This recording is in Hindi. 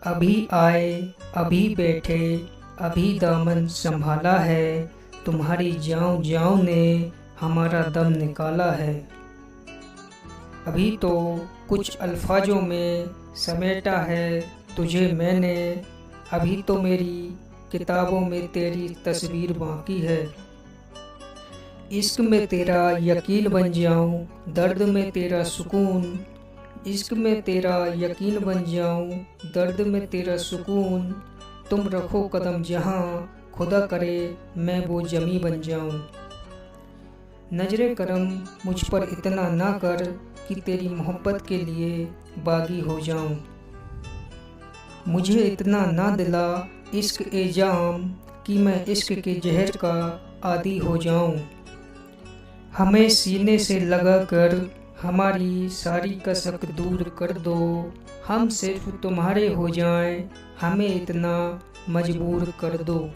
अभी आए अभी बैठे, अभी दामन संभाला है, तुम्हारी जाऊं जाऊं ने हमारा दम निकाला है। अभी तो कुछ अल्फाजों में समेटा है तुझे मैंने, अभी तो मेरी किताबों में तेरी तस्वीर बाकी है। इश्क में तेरा यकीन बन जाऊं, दर्द में तेरा सुकून, इश्क में तेरा यकीन बन जाऊं, दर्द में तेरा सुकून। तुम रखो कदम जहां, खुदा करे मैं वो जमी बन जाऊं। नजरे करम मुझ पर इतना ना कर कि तेरी मोहब्बत के लिए बागी हो जाऊं। मुझे इतना ना दिला इश्क ए जाम कि मैं इश्क के जहर का आदी हो जाऊं। हमें सीने से लगा कर हमारी सारी कसक दूर कर दो, हम सिर्फ तुम्हारे हो जाएं, हमें इतना मजबूर कर दो।